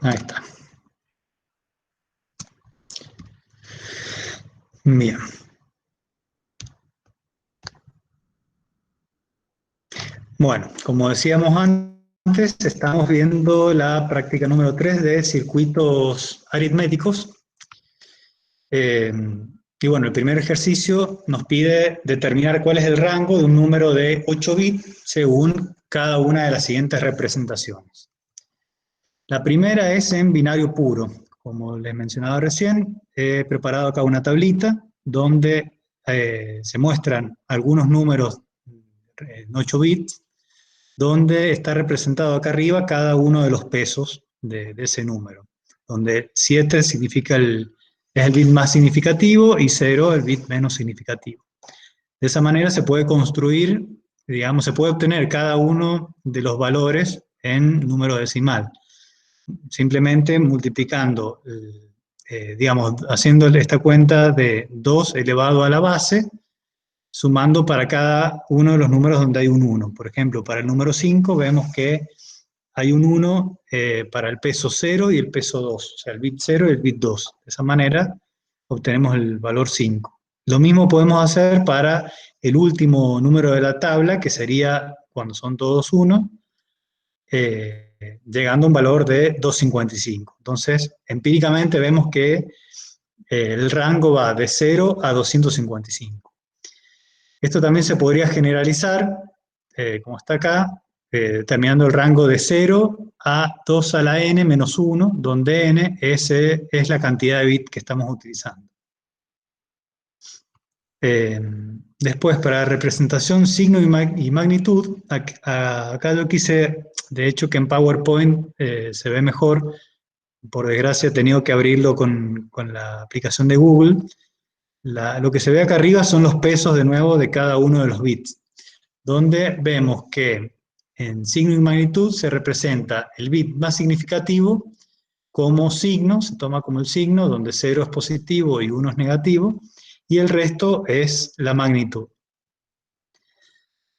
Ahí está. Bien. Bueno, como decíamos antes, estamos viendo la práctica número 3 de circuitos aritméticos. Y bueno, el primer ejercicio nos pide determinar cuál es el rango de un número de 8 bits según cada una de las siguientes representaciones. La primera es en binario puro. Como les mencionaba recién, he preparado acá una tablita donde se muestran algunos números en 8 bits, donde está representado acá arriba cada uno de los pesos de ese número, donde 7 significa es el bit más significativo y 0 el bit menos significativo. De esa manera se puede construir, digamos, se puede obtener cada uno de los valores en número decimal, simplemente multiplicando, digamos, haciendo esta cuenta de 2 elevado a la base, sumando para cada uno de los números donde hay un 1. Por ejemplo, para el número 5 vemos que hay un 1 para el peso 0 y el peso 2, o sea, el bit 0 y el bit 2. De esa manera obtenemos el valor 5. Lo mismo podemos hacer para el último número de la tabla, que sería cuando son todos 1, llegando a un valor de 255. Entonces, empíricamente vemos que el rango va de 0 a 255. Esto también se podría generalizar, como está acá, determinando el rango de 0 a 2 a la n menos 1, donde n es la cantidad de bits que estamos utilizando. Después, para representación, signo y magnitud, acá lo quise, de hecho que en PowerPoint se ve mejor, por desgracia he tenido que abrirlo con la aplicación de Google. Lo que se ve acá arriba son los pesos de nuevo de cada uno de los bits, donde vemos que en signo y magnitud se representa el bit más significativo como signo, se toma como el signo, donde 0 es positivo y 1 es negativo, y el resto es la magnitud.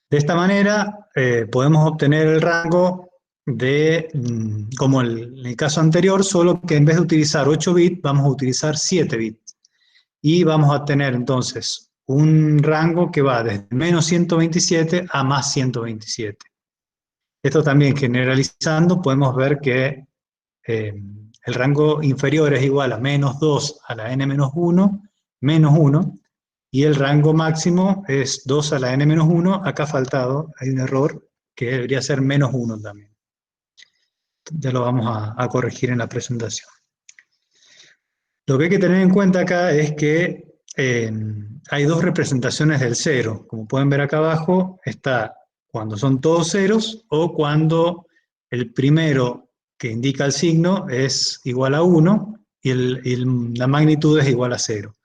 De esta manera podemos obtener el rango de, como en el caso anterior, solo que en vez de utilizar 8 bits, vamos a utilizar 7 bits. Y vamos a tener entonces un rango que va desde menos 127 a más 127. Esto también generalizando podemos ver que el rango inferior es igual a menos 2 a la n menos 1, menos 1, y el rango máximo es 2 a la n menos 1, acá ha faltado, hay un error, que debería ser menos 1 también. Ya lo vamos a corregir en la presentación. Lo que hay que tener en cuenta acá es que hay dos representaciones del 0. Como pueden ver acá abajo, está cuando son todos ceros o cuando el primero que indica el signo es igual a 1 y la magnitud es igual a 0.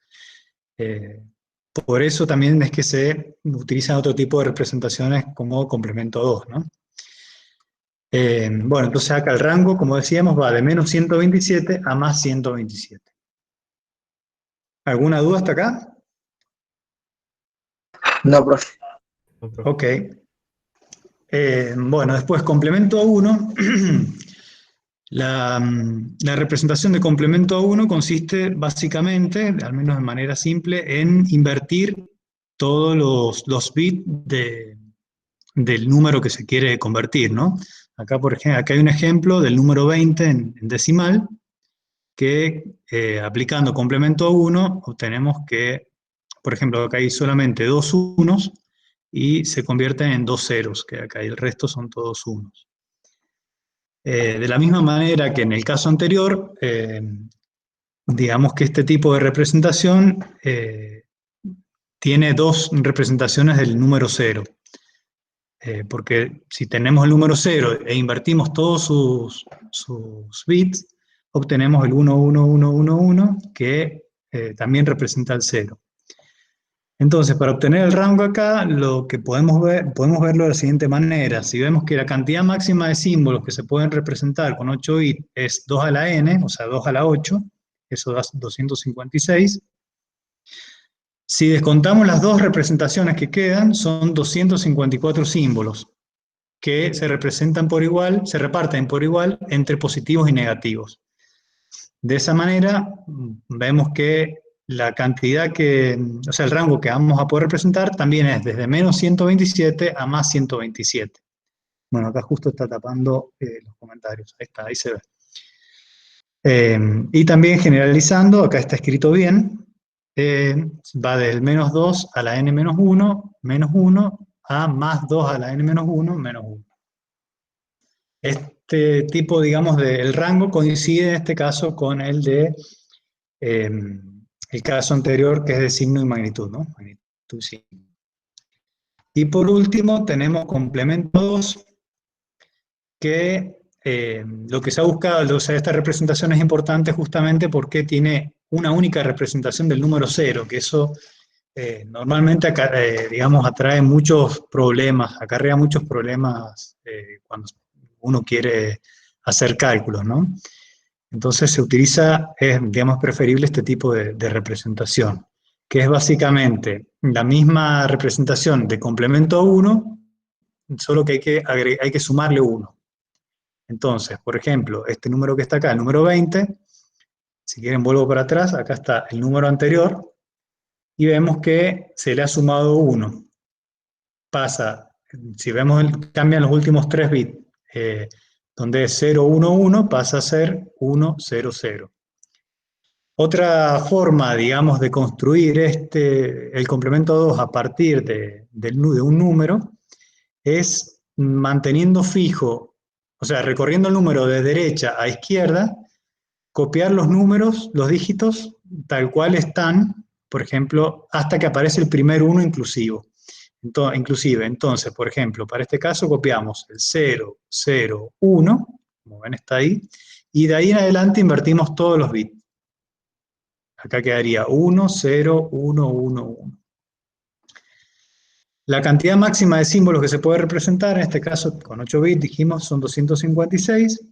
Por eso también es que se utilizan otro tipo de representaciones como complemento 2, ¿no? Bueno, entonces acá el rango, como decíamos, va de menos 127 a más 127. ¿Alguna duda hasta acá? No, profe. Ok. Bueno, después complemento a 1. La representación de complemento a 1 consiste básicamente, al menos de manera simple, en invertir todos los bits del número que se quiere convertir, ¿no? Acá, por ejemplo, acá hay un ejemplo del número 20 en decimal, que aplicando complemento a 1 obtenemos que, por ejemplo, acá hay solamente dos unos y se convierten en dos ceros, que acá el resto son todos unos. De la misma manera que en el caso anterior, digamos que este tipo de representación tiene dos representaciones del número 0. Porque si tenemos el número 0 e invertimos todos sus bits, obtenemos el 1, 1, 1, 1, 1, que también representa el 0. Entonces, para obtener el rango acá, lo que podemos verlo de la siguiente manera. Si vemos que la cantidad máxima de símbolos que se pueden representar con 8 bits es 2 a la n, o sea, 2 a la 8, eso da 256. Si descontamos las dos representaciones que quedan, son 254 símbolos, que se representan por igual, se reparten por igual entre positivos y negativos. De esa manera, vemos que la cantidad o sea, el rango que vamos a poder representar también es desde menos 127 a más 127. Bueno, acá justo está tapando los comentarios. Ahí está, ahí se ve. Y también generalizando, acá está escrito bien, va del menos 2 a la n menos 1, menos 1, a más 2 a la n menos 1, menos 1. Este tipo, digamos, el rango coincide en este caso con el de el caso anterior, que es de signo y magnitud, ¿no? Magnitud y signo. Y por último tenemos complemento 2, que lo que se ha buscado, o sea, esta representación es importante justamente porque tiene una única representación del número 0, que eso normalmente, digamos, atrae muchos problemas, acarrea muchos problemas cuando uno quiere hacer cálculos, ¿no? Entonces se utiliza, es, digamos, preferible este tipo de representación, que es básicamente la misma representación de complemento 1, solo que hay que sumarle 1. Entonces, por ejemplo, este número que está acá, el número 20, si quieren vuelvo para atrás, acá está el número anterior, y vemos que se le ha sumado 1. Pasa, si vemos, cambian los últimos 3 bits, donde es 0, 1, 1, pasa a ser 1, 0, 0. Otra forma, digamos, de construir el complemento 2 a partir de un número es manteniendo fijo, o sea, recorriendo el número de derecha a izquierda, copiar los números, los dígitos, tal cual están, por ejemplo, hasta que aparece el primer 1 inclusive. Entonces, por ejemplo, para este caso copiamos el 0, 0, 1, como ven está ahí, y de ahí en adelante invertimos todos los bits. Acá quedaría 1, 0, 1, 1, 1. La cantidad máxima de símbolos que se puede representar, en este caso con 8 bits, dijimos, son 256.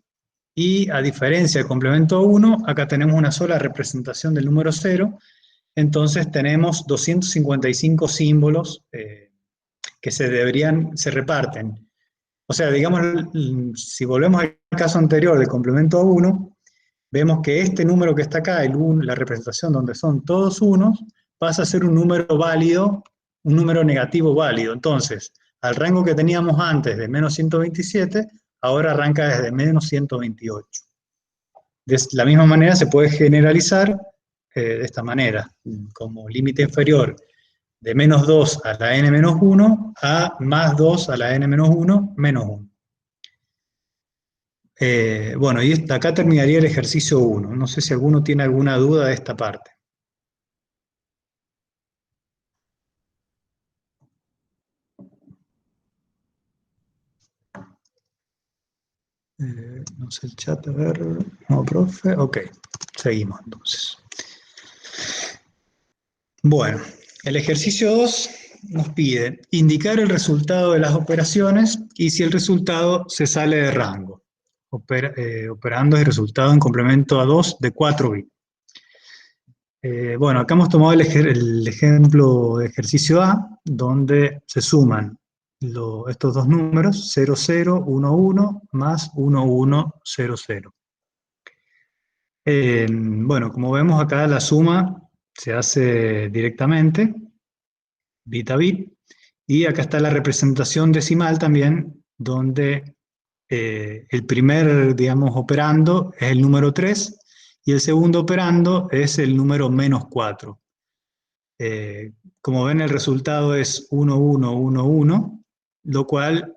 Y a diferencia del complemento 1, acá tenemos una sola representación del número 0. Entonces tenemos 255 símbolos que se reparten. O sea, digamos, si volvemos al caso anterior del complemento 1, vemos que este número que está acá, la representación donde son todos unos, pasa a ser un número válido, un número negativo válido. Entonces, al rango que teníamos antes de menos 127, ahora arranca desde menos 128. De la misma manera se puede generalizar de esta manera, como límite inferior de menos 2 a la n menos 1 a más 2 a la n menos 1 menos 1. Bueno, y acá terminaría el ejercicio 1. No sé si alguno tiene alguna duda de esta parte. No sé el chat, a ver. No, profe. Ok, seguimos entonces. Bueno, el ejercicio 2 nos pide indicar el resultado de las operaciones y si el resultado se sale de rango. Operando el resultado en complemento a 2 de 4 bits. Bueno, acá hemos tomado el ejemplo de ejercicio A, donde se suman estos dos números, 0, 0, 1, 1, más 1, 1, 0, 0. Bueno, como vemos acá la suma se hace directamente, bit a bit, y acá está la representación decimal también, donde el primer, digamos, operando es el número 3, y el segundo operando es el número menos 4. Como ven, el resultado es 1, 1, 1, 1, lo cual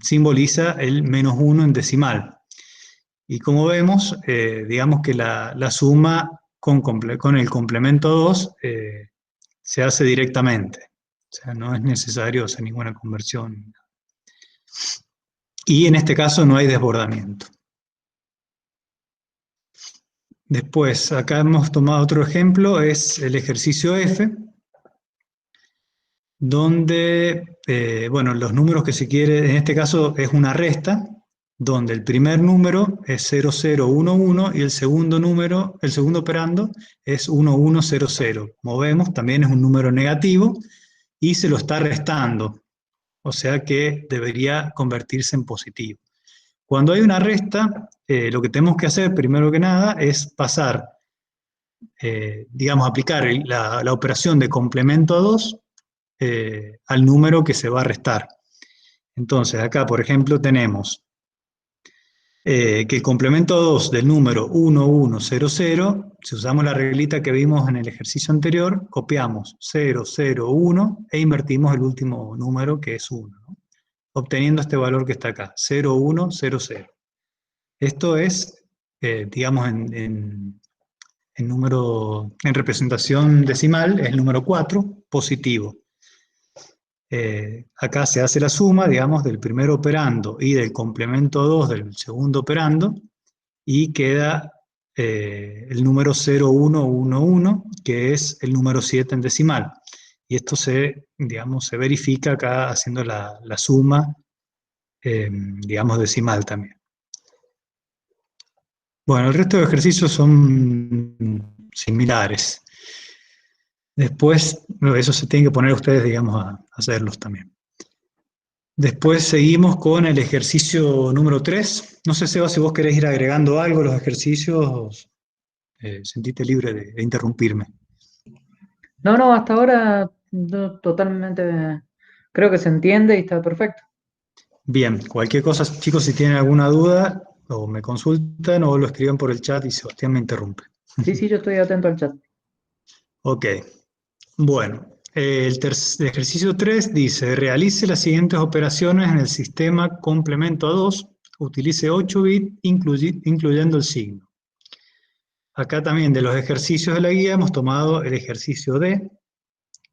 simboliza el menos 1 en decimal. Y como vemos, digamos que la suma con el complemento 2 se hace directamente. O sea, no es necesario hacer ninguna conversión. Y en este caso no hay desbordamiento. Después, acá hemos tomado otro ejemplo, es el ejercicio F, donde, bueno, los números que se quiere, en este caso es una resta, donde el primer número es 0011 y el segundo número, el segundo operando es 1100. Como vemos, también es un número negativo y se lo está restando. o sea que debería convertirse en positivo. Cuando hay una resta, lo que tenemos que hacer primero que nada es pasar, digamos, aplicar la operación de complemento a 2 al número que se va a restar. Entonces, acá, por ejemplo, tenemos que el complemento 2 del número 1100, si usamos la reglita que vimos en el ejercicio anterior, copiamos 001 e invertimos el último número que es 1, ¿no? Obteniendo este valor que está acá, 0100. Esto es, digamos, en número, en representación decimal, es el número 4, positivo. Acá se hace la suma, digamos, del primer operando y del complemento 2 del segundo operando, y queda el número 0111, que es el número 7 en decimal. Y esto se, digamos, se verifica acá haciendo la suma, digamos, decimal también. Bueno, el resto de ejercicios son similares. Después, eso se tienen que poner ustedes, digamos, a hacerlos también. Después seguimos con el ejercicio número 3. No sé, Seba, si vos querés ir agregando algo a los ejercicios, sentite libre de interrumpirme. No, no, hasta ahora totalmente creo que se entiende y está perfecto. Bien, cualquier cosa, chicos, si tienen alguna duda, o me consultan o lo escriben por el chat y Sebastián me interrumpe. Sí, sí, yo estoy atento al chat. Ok, bueno, el ejercicio 3 dice, realice las siguientes operaciones en el sistema complemento a 2, utilice 8 bits incluyendo el signo. Acá también de los ejercicios de la guía hemos tomado el ejercicio D,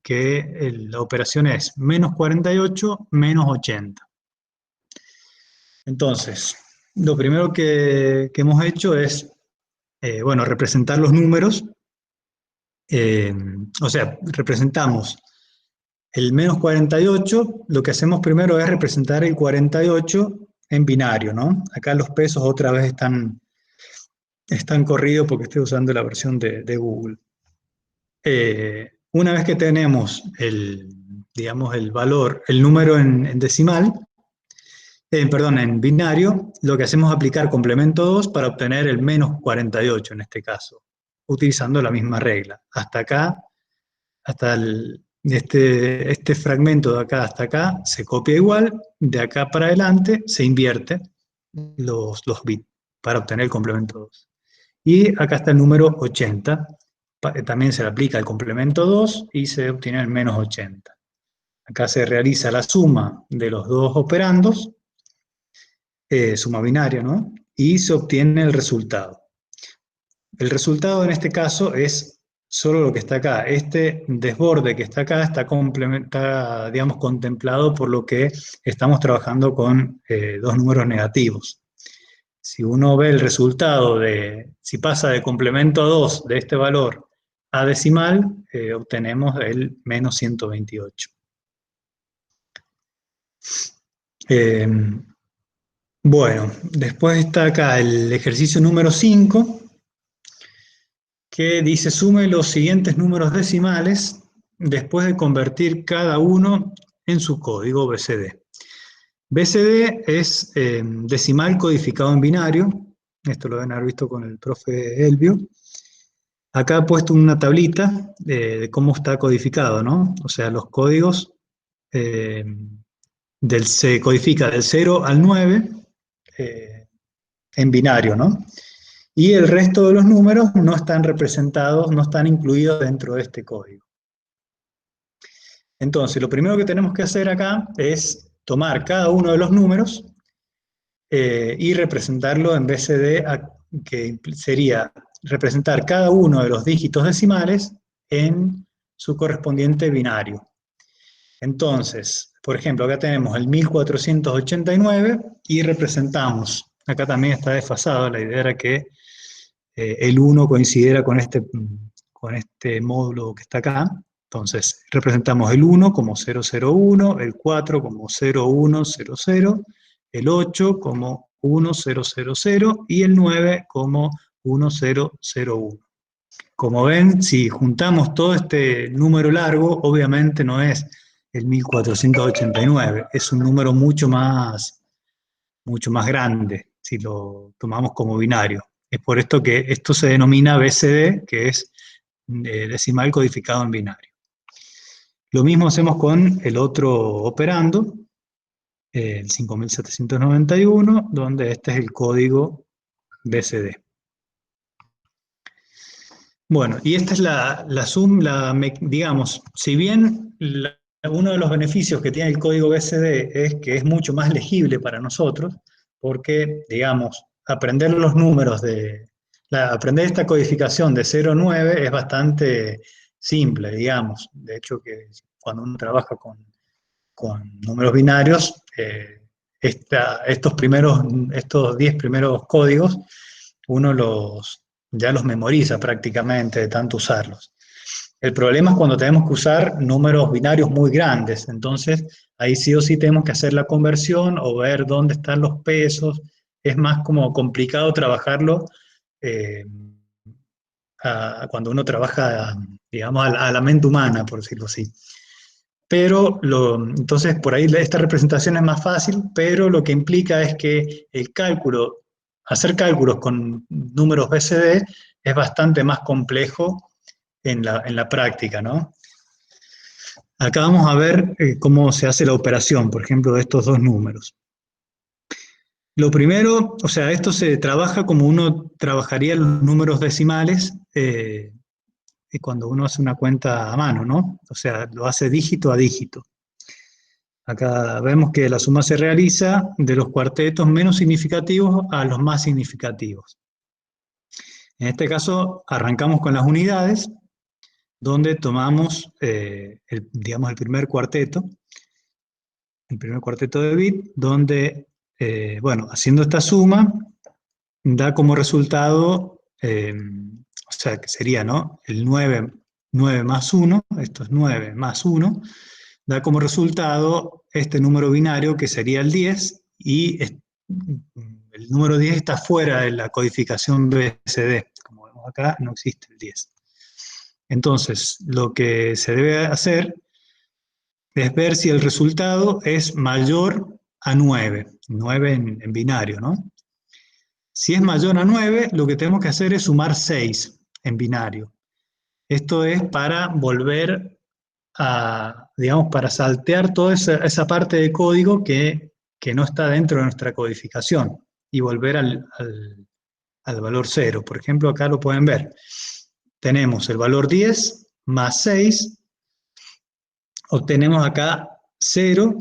que la operación es menos 48 menos 80. Entonces, lo primero que hemos hecho es, bueno, representar los números. O sea, representamos el menos 48, lo que hacemos primero es representar el 48 en binario, ¿no? Acá los pesos otra vez están corridos porque estoy usando la versión de Google. Una vez que tenemos digamos, el valor, el número en decimal, perdón, en binario, lo que hacemos es aplicar complemento 2 para obtener el menos 48 en este caso, utilizando la misma regla. Hasta acá, hasta este fragmento de acá hasta acá se copia igual, de acá para adelante se invierte los bits para obtener el complemento 2. Y acá está el número 80, también se le aplica el complemento 2 y se obtiene el menos 80. Acá se realiza la suma de los dos operandos, suma binaria, ¿no? Y se obtiene el resultado. El resultado en este caso es solo lo que está acá. Este desborde que está acá está, digamos, contemplado por lo que estamos trabajando con dos números negativos. Si uno ve el resultado si pasa de complemento a 2 de este valor a decimal, obtenemos el menos 128. Bueno, después está acá el ejercicio número 5, que dice sume los siguientes números decimales después de convertir cada uno en su código BCD. BCD es decimal codificado en binario. Esto lo deben haber visto con el profe Elvio. Acá he puesto una tablita de cómo está codificado, ¿no? O sea, los códigos se codifica del 0 al 9 en binario, ¿no? Y el resto de los números no están representados, no están incluidos dentro de este código. Entonces, lo primero que tenemos que hacer acá es tomar cada uno de los números y representarlo en BCD, que sería representar cada uno de los dígitos decimales en su correspondiente binario. Entonces, por ejemplo, acá tenemos el 1489 y representamos, acá también está desfasado, la idea era que el 1 coincidiera con este módulo que está acá. Entonces, representamos el 1 como 001, el 4 como 0100, el 8 como 1000 y el 9 como 1001. Como ven, si juntamos todo este número largo, obviamente no es el 1489. Es un número mucho más grande si lo tomamos como binario. Es por esto que esto se denomina BCD, que es decimal codificado en binario. Lo mismo hacemos con el otro operando, el 5791, donde este es el código BCD. Bueno, y esta es la sum, digamos, si bien uno de los beneficios que tiene el código BCD es que es mucho más legible para nosotros, porque, digamos, aprender los números aprender esta codificación de 0 a 9 es bastante simple, digamos. De hecho, que cuando uno trabaja con números binarios, estos 10 primeros códigos, uno ya los memoriza prácticamente de tanto usarlos. El problema es cuando tenemos que usar números binarios muy grandes, entonces ahí sí o sí tenemos que hacer la conversión o ver dónde están los pesos. Es más como complicado trabajarlo eh, cuando uno trabaja, digamos, a la mente humana, por decirlo así. Pero entonces por ahí esta representación es más fácil, pero lo que implica es que hacer cálculos con números BCD es bastante más complejo en la práctica, ¿no? Acá vamos a ver cómo se hace la operación, por ejemplo, de estos dos números. Lo primero, o sea, esto se trabaja como uno trabajaría los números decimales cuando uno hace una cuenta a mano, ¿no? O sea, lo hace dígito a dígito. Acá vemos que la suma se realiza de los cuartetos menos significativos a los más significativos. En este caso, arrancamos con las unidades, donde tomamos, digamos, el primer cuarteto de bit, donde, bueno, haciendo esta suma, da como resultado, o sea, que sería, ¿no? El 9 más 1, esto es 9 más 1, da como resultado este número binario que sería el 10, y el número 10 está fuera de la codificación BCD. Como vemos acá, no existe el 10. Entonces, lo que se debe hacer es ver si el resultado es mayor a 9, 9 en binario, ¿no? Si es mayor a 9, lo que tenemos que hacer es sumar 6 en binario. Esto es para volver digamos, para saltear toda esa parte de código que no está dentro de nuestra codificación y volver al valor 0. Por ejemplo, acá lo pueden ver. Tenemos el valor 10 más 6, obtenemos acá 0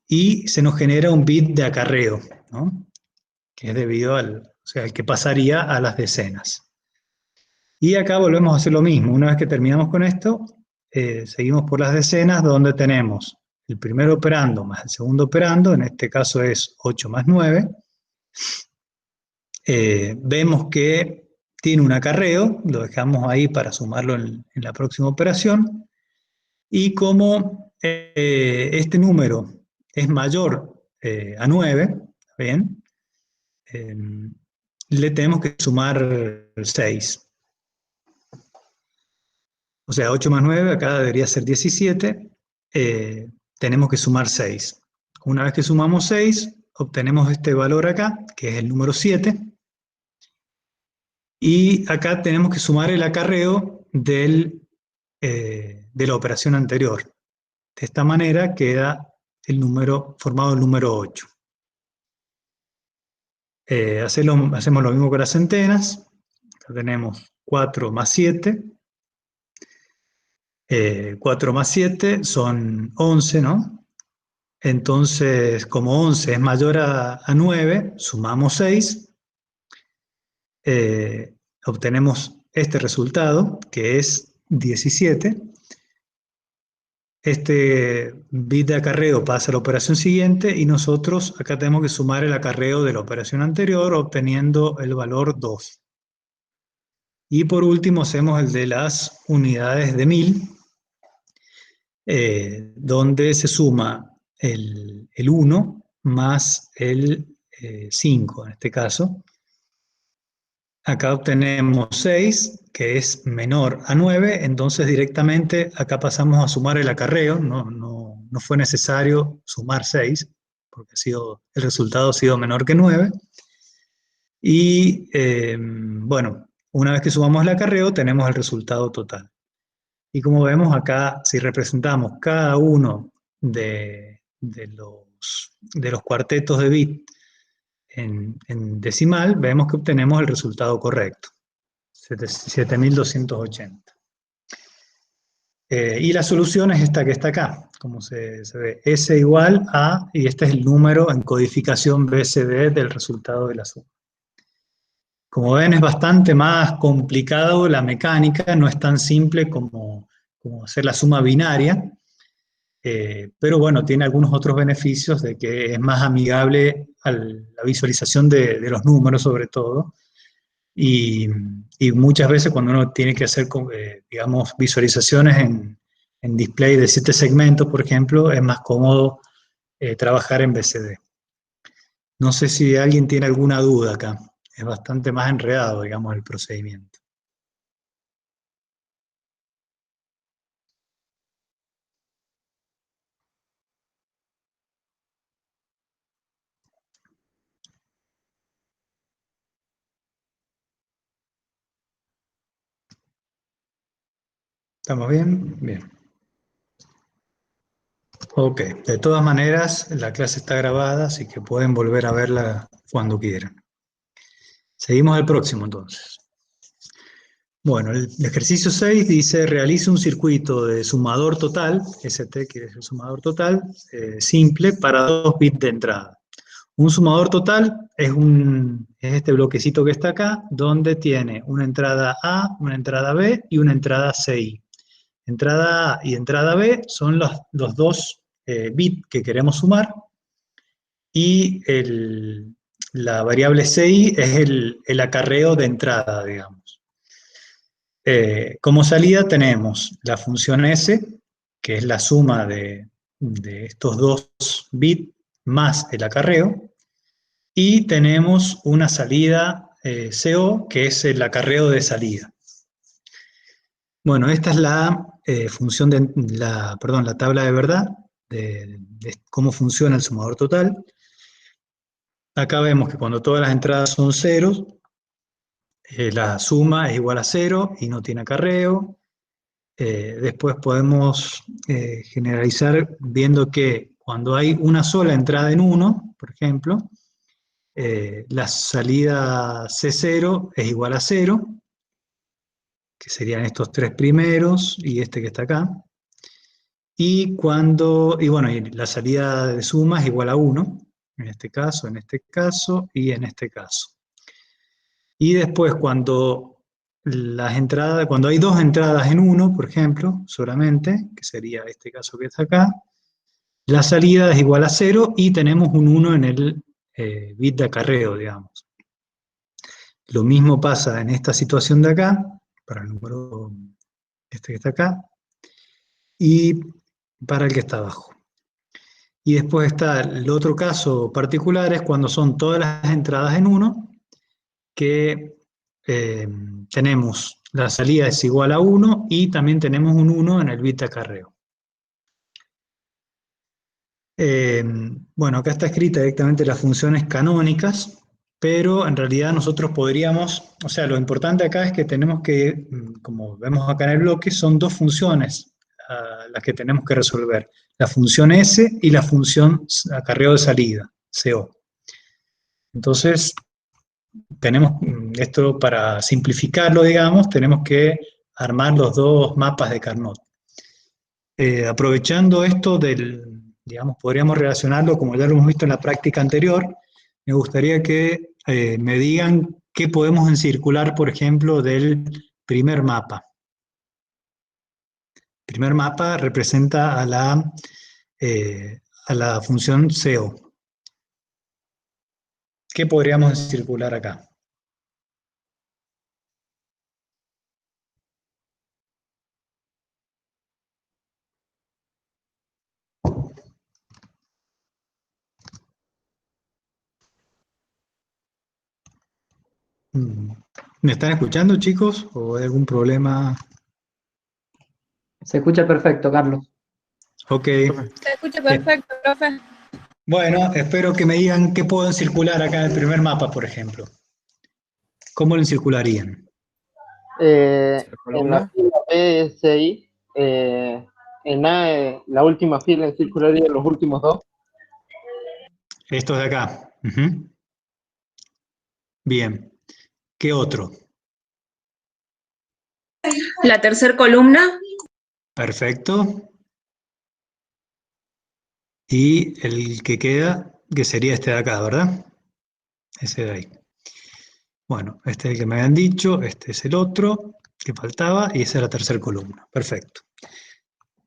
y se nos genera un bit de acarreo, ¿no? Que es debido o sea, el que pasaría a las decenas. Y acá volvemos a hacer lo mismo. Una vez que terminamos con esto, seguimos por las decenas, donde tenemos el primer operando más el segundo operando, en este caso es 8 más 9. Vemos que tiene un acarreo, lo dejamos ahí para sumarlo en la próxima operación, y como este número es mayor a 9, ¿bien? Le tenemos que sumar 6. O sea, 8 más 9, acá debería ser 17, tenemos que sumar 6. Una vez que sumamos 6, obtenemos este valor acá, que es el número 7, y acá tenemos que sumar el acarreo de la operación anterior. De esta manera queda formado el número 8. Hacemos lo mismo con las centenas. Acá tenemos 4 más 7. 4 más 7 son 11, ¿no? Entonces, como 11 es mayor a 9, sumamos 6, obtenemos este resultado, que es 17. Este bit de acarreo pasa a la operación siguiente y nosotros acá tenemos que sumar el acarreo de la operación anterior, obteniendo el valor 2. Y por último hacemos el de las unidades de 1000, donde se suma el 1 más el 5 en este caso. Acá obtenemos 6, que es menor a 9, entonces directamente acá pasamos a sumar el acarreo, no no fue necesario sumar 6, porque el resultado ha sido menor que 9. Y bueno, una vez que sumamos el acarreo, tenemos el resultado total. Y como vemos acá, si representamos cada uno de los cuartetos de bit en decimal, vemos que obtenemos el resultado correcto, 7280. Y la solución es esta que está acá, como se ve, S igual a, y este es el número en codificación BCD del resultado de la suma. Como ven, es bastante más complicado la mecánica, no es tan simple como hacer la suma binaria, pero bueno, tiene algunos otros beneficios de que es más amigable a la visualización de los números sobre todo, y muchas veces cuando uno tiene que hacer, digamos, visualizaciones en display de 7 segmentos, por ejemplo, es más cómodo trabajar en BCD. No sé si alguien tiene alguna duda acá. Es bastante más enredado, digamos, el procedimiento. ¿Estamos bien? Bien. Ok, de todas maneras, la clase está grabada, así que pueden volver a verla cuando quieran. Seguimos al próximo entonces. Bueno, el ejercicio 6 dice, realiza un circuito de sumador total, ST, que es el sumador total, simple, para 2 bits de entrada. Un sumador total es este bloquecito que está acá, donde tiene una entrada A, una entrada B y una entrada CI. Entrada A y entrada B son los dos bits que queremos sumar, y la variable CI es el acarreo de entrada, digamos. Como salida tenemos la función S, que es la suma de estos dos bits más el acarreo, y tenemos una salida CO, que es el acarreo de salida. Bueno, esta es la función la tabla de verdad de cómo funciona el sumador total. Acá vemos que cuando todas las entradas son ceros, la suma es igual a 0 y no tiene acarreo. Después podemos generalizar viendo que cuando hay una sola entrada en 1, por ejemplo, la salida C0 es igual a 0, que serían estos 3 primeros y este que está acá. Y bueno, y la salida de suma es igual a 1, en este caso y en este caso. Y después cuando hay dos entradas en 1, por ejemplo, solamente, que sería este caso que está acá, la salida es igual a 0 y tenemos un 1 en el bit de acarreo, digamos. Lo mismo pasa en esta situación de acá, para el número este que está acá, y para el que está abajo. Y después está el otro caso particular, es cuando son todas las entradas en 1, que tenemos la salida es igual a 1 y también tenemos un 1 en el bit de acarreo. Bueno, acá está escrita directamente las funciones canónicas, pero en realidad nosotros podríamos, o sea, lo importante acá es que tenemos que, como vemos acá en el bloque, son dos funciones las que tenemos que resolver, la función S y la función acarreo de salida, CO. Entonces, tenemos esto para simplificarlo, digamos, tenemos que armar los dos mapas de Carnot. Aprovechando esto digamos, podríamos relacionarlo, como ya lo hemos visto en la práctica anterior, me gustaría que me digan qué podemos encircular, por ejemplo, del primer mapa. El primer mapa representa a la función CO. ¿Qué podríamos encircular acá? ¿Me están escuchando, chicos? ¿O hay algún problema? Se escucha perfecto, Carlos. Ok. Se escucha perfecto, profe. Bueno, espero que me digan qué pueden circular acá en el primer mapa, por ejemplo. ¿Cómo lo circularían? La En la columna. fila PSI, en A, la última fila en circularía los últimos dos. Estos de acá. Ujú. Bien. ¿Qué otro? La tercera columna. Perfecto. Y el que queda, que sería este de acá, ¿verdad? Ese de ahí. Bueno, este es el que me habían dicho, este es el otro que faltaba y esa es la tercera columna. Perfecto.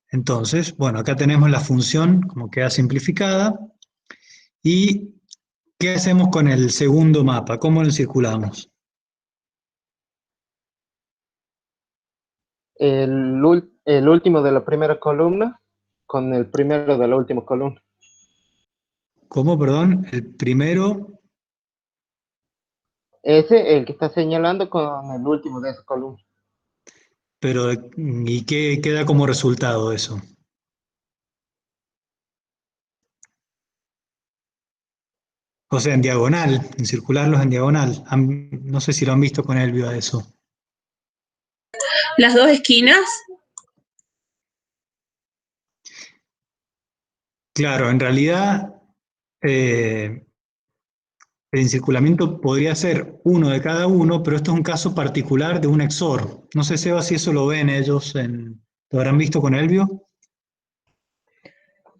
Entonces, bueno, acá tenemos la función como queda simplificada. ¿Y qué hacemos con el segundo mapa? ¿Cómo lo circulamos? El último de la primera columna con el primero de la última columna. ¿Cómo, perdón? El primero, Ese, el que está señalando con el último de esa columna. pero ¿y qué queda como resultado eso? O sea, en diagonal, en circularlos en diagonal. No sé si lo han visto con Elvio a eso. Las dos esquinas. Claro, en realidad el encirculamiento podría ser uno de cada uno, pero esto es un caso particular de un exor. No sé, Seba, si eso lo ven ellos, ¿lo habrán visto con Elvio?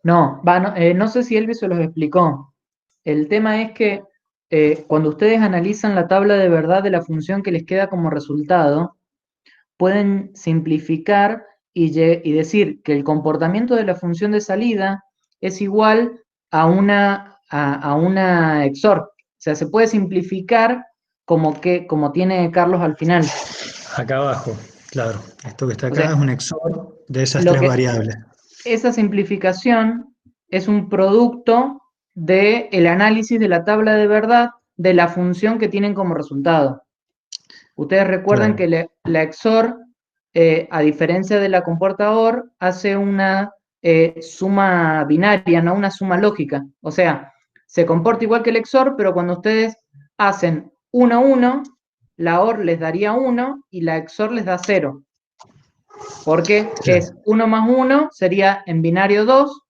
No, no sé si Elvis se los explicó. El tema es que cuando ustedes analizan la tabla de verdad de la función que les queda como resultado, pueden simplificar y decir que el comportamiento de la función de salida es igual a una XOR. O sea, se puede simplificar como tiene Carlos al final. Acá abajo, claro. Esto que está O acá es sea, un exor de esas lo tres que, variables. esa simplificación es un producto del análisis de la tabla de verdad de la función que tienen como resultado. Ustedes recuerdan Claro, que la XOR, a diferencia de la compuerta OR, hace una suma binaria, no una suma lógica. O sea, se comporta igual que el XOR, pero cuando ustedes hacen 1, 1, la OR les daría 1 y la XOR les da 0. Porque claro. es 1 más 1 sería en binario 2,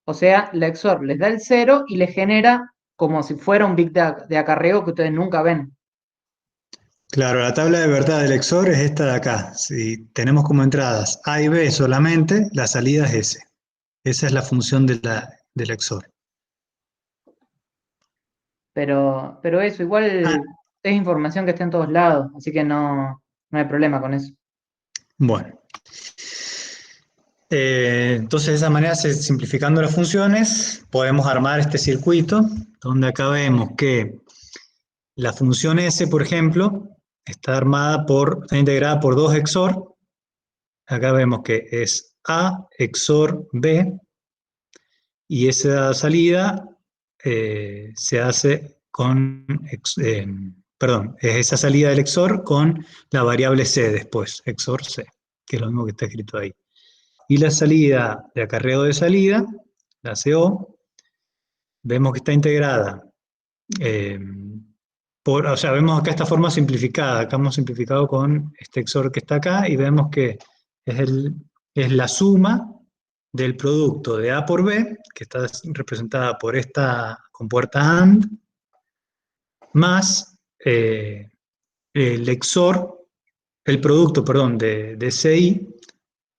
o sea, la XOR les da el 0 y les genera como si fuera un bit de acarreo que ustedes nunca ven. Claro, la tabla de verdad del exor es esta de acá. Si tenemos como entradas A y B solamente, la salida es S. Esa es la función del exor. Pero eso, Ah, igual es información que está en todos lados, así que no hay problema con eso. bueno. Entonces, de esa manera, simplificando las funciones, podemos armar este circuito, donde acá vemos que la función S, por ejemplo, está integrada por dos XOR. Acá vemos que es A XOR B, y esa salida se hace perdón, es esa salida del XOR con la variable C después, XOR C, que es lo mismo que está escrito ahí. Y la salida de acarreo de salida, la CO, vemos que está integrada eh, o sea, vemos acá esta forma simplificada. Acá hemos simplificado con este XOR que está acá y vemos que es la suma del producto de A por B, que está representada por esta compuerta AND, más el XOR, el producto, perdón, de CI,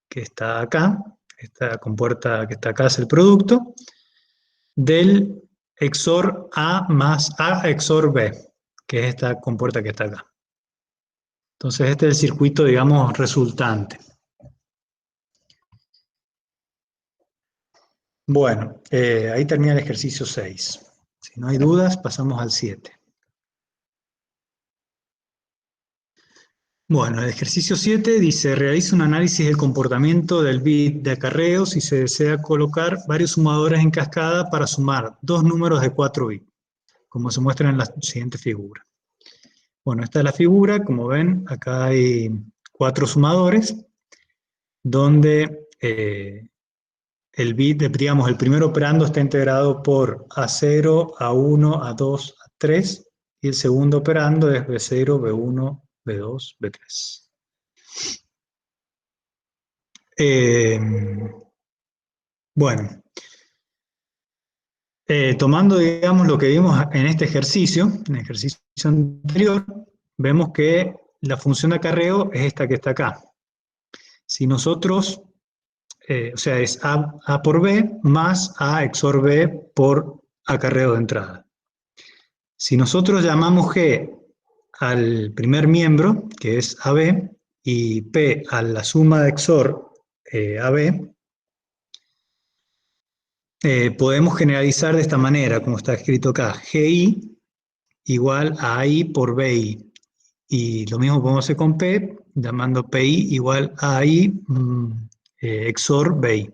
que está acá, esta compuerta que está acá es el producto, del XOR A más A XOR B, que es esta compuerta que está acá. Entonces este es el circuito, digamos, resultante. Bueno, ahí termina el ejercicio 6. Si no hay dudas, pasamos al 7. Bueno, el ejercicio 7 dice, realiza un análisis del comportamiento del bit de acarreo si se desea colocar varios sumadores en cascada para sumar dos números de 4 bits, como se muestra en la siguiente figura. Bueno, esta es la figura, como ven, acá hay 4 sumadores, donde el bit, digamos, el primer operando está integrado por A0, A1, A2, A3, y el segundo operando es B0, B1, B2, B3. Bueno, tomando, digamos, lo que vimos en este ejercicio, en el ejercicio anterior, vemos que la función de acarreo es esta que está acá. Si nosotros, o sea, es A por B más A XOR B por acarreo de entrada. Si nosotros llamamos G al primer miembro, que es AB, y P a la suma de XOR AB, podemos generalizar de esta manera, como está escrito acá, GI igual a AI por BI. Y lo mismo podemos hacer con P, llamando PI igual a AI XOR BI.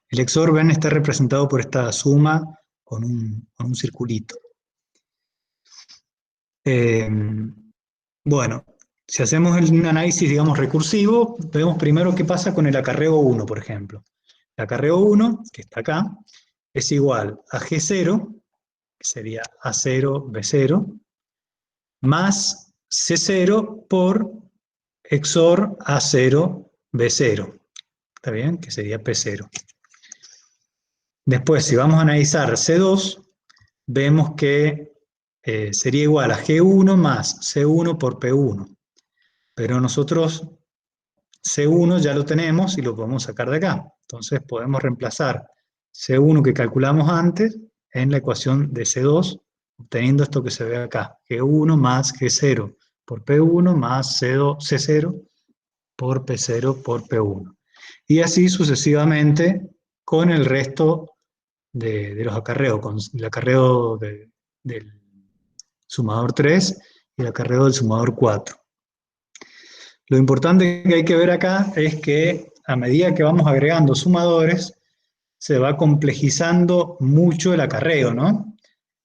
El XOR, ven, está representado por esta suma con un circulito. Bueno, si hacemos un análisis, digamos, recursivo, vemos primero qué pasa con el acarreo 1, por ejemplo. El acarreo 1, que está acá, es igual a G0, que sería A0, B0, más C0 por XOR A0, B0. ¿Está bien? Que sería P0. Después, si vamos a analizar C2, vemos que sería igual a G1 más C1 por P1. Pero nosotros C1 ya lo tenemos y lo podemos sacar de acá. Entonces podemos reemplazar C1 que calculamos antes en la ecuación de C2, obteniendo esto que se ve acá, G1 más G0 por P1 más C0 por P0 por P1. Y así sucesivamente con el resto de los acarreos, con el acarreo del sumador 3 y el acarreo del sumador 4. Lo importante que hay que ver acá es que a medida que vamos agregando sumadores, se va complejizando mucho el acarreo, ¿no?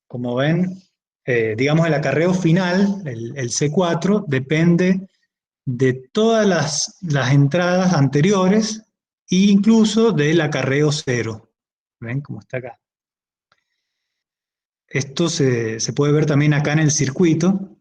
Como ven, digamos el acarreo final, el C4, depende de todas las entradas anteriores e incluso del acarreo 0. ¿Ven cómo está acá? Esto se puede ver también acá en el circuito.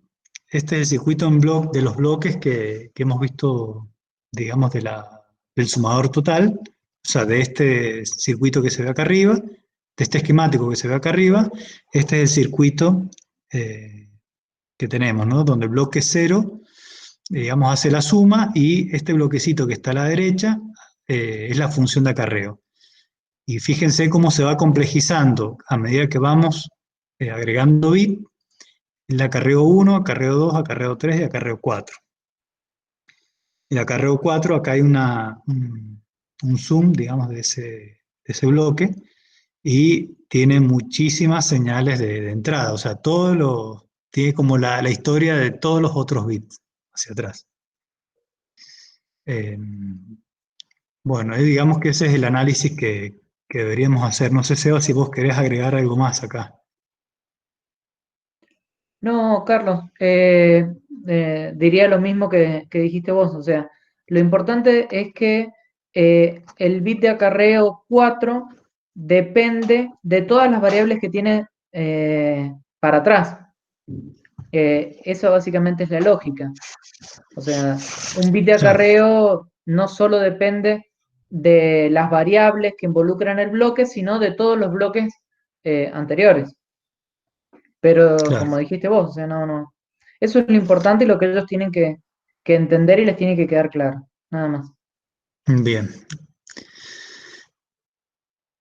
Este es el circuito en de los bloques que hemos visto, digamos, del sumador total, o sea, de este circuito que se ve acá arriba, de este esquemático que se ve acá arriba. Este es el circuito que tenemos, ¿no? Donde el bloque 0, digamos, hace la suma, y este bloquecito que está a la derecha es la función de acarreo. Y fíjense cómo se va complejizando a medida que vamos agregando bit, el acarreo 1, acarreo 2, acarreo 3 y acarreo 4. El acarreo 4, acá hay un zoom, digamos, de ese bloque, y tiene muchísimas señales de entrada, o sea, tiene como la historia de todos los otros bits hacia atrás. Bueno, digamos que ese es el análisis que deberíamos hacer. No sé, Seba, si vos querés agregar algo más acá. No, Carlos, diría lo mismo que dijiste vos. O sea, lo importante es que el bit de acarreo 4 depende de todas las variables que tiene para atrás. Eso básicamente es la lógica. O sea, un bit de acarreo no solo depende de las variables que involucran el bloque, sino de todos los bloques anteriores. Pero Claro. como dijiste vos, o sea, no. Eso es lo importante y lo que ellos tienen que entender y les tiene que quedar claro, nada más. Bien.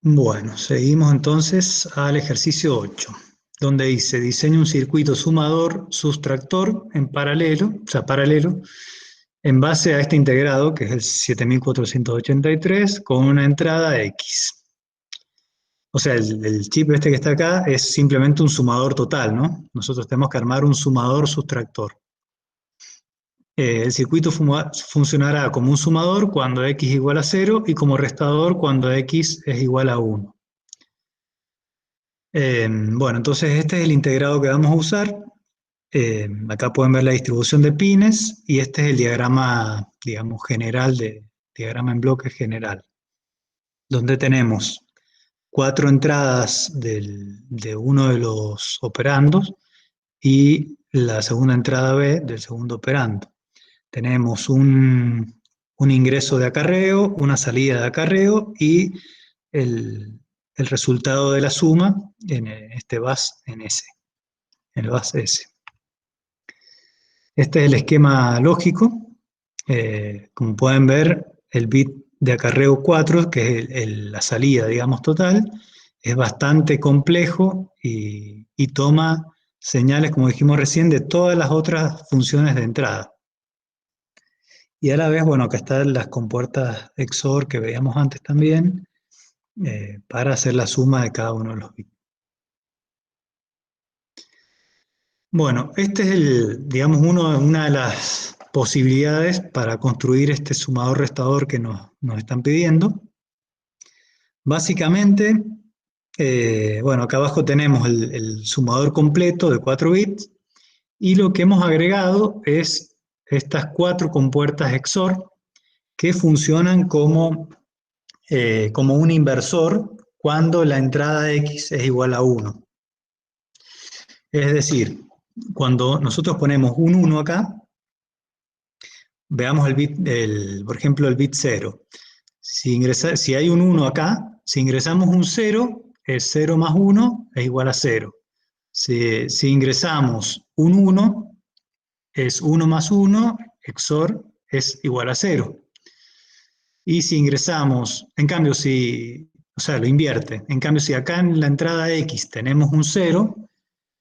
Bueno, seguimos entonces al ejercicio 8, donde dice, diseña un circuito sumador, sustractor en paralelo, o sea, paralelo, en base a este integrado, que es el 7483, con una entrada X. O sea, el chip este que está acá es simplemente un sumador total, ¿no? Nosotros tenemos que armar un sumador sustractor. El circuito funcionará como un sumador cuando x es igual a 0 y como restador cuando x es igual a 1. Bueno, entonces este es el integrado que vamos a usar. Acá pueden ver la distribución de pines y este es el diagrama, digamos, general, diagrama en bloque general. donde tenemos 4 entradas de uno de los operandos y la segunda entrada B del segundo operando. Tenemos un ingreso de acarreo, una salida de acarreo y el resultado de la suma en este bus en S, en el bus S. Este es el esquema lógico. Como pueden ver, el bit de acarreo 4, que es la salida, digamos, total, es bastante complejo y toma señales, como dijimos recién, de todas las otras funciones de entrada. Y a la vez, bueno, acá están las compuertas XOR que veíamos antes también, para hacer la suma de cada uno de los bits. Bueno, este es digamos, una de las posibilidades para construir este sumador-restador que nos están pidiendo. Básicamente, bueno, acá abajo tenemos el sumador completo de 4 bits y lo que hemos agregado es estas 4 compuertas XOR que funcionan como un inversor cuando la entrada X es igual a 1. Es decir, cuando nosotros ponemos un 1 acá, veamos el bit, por ejemplo, el bit 0. Si hay un 1 acá, si ingresamos un 0, es 0 más 1 es igual a 0. Si ingresamos un 1, es 1 más 1, XOR, es igual a 0. Y si ingresamos, en cambio, o sea, lo invierte. En cambio, si acá en la entrada X tenemos un 0,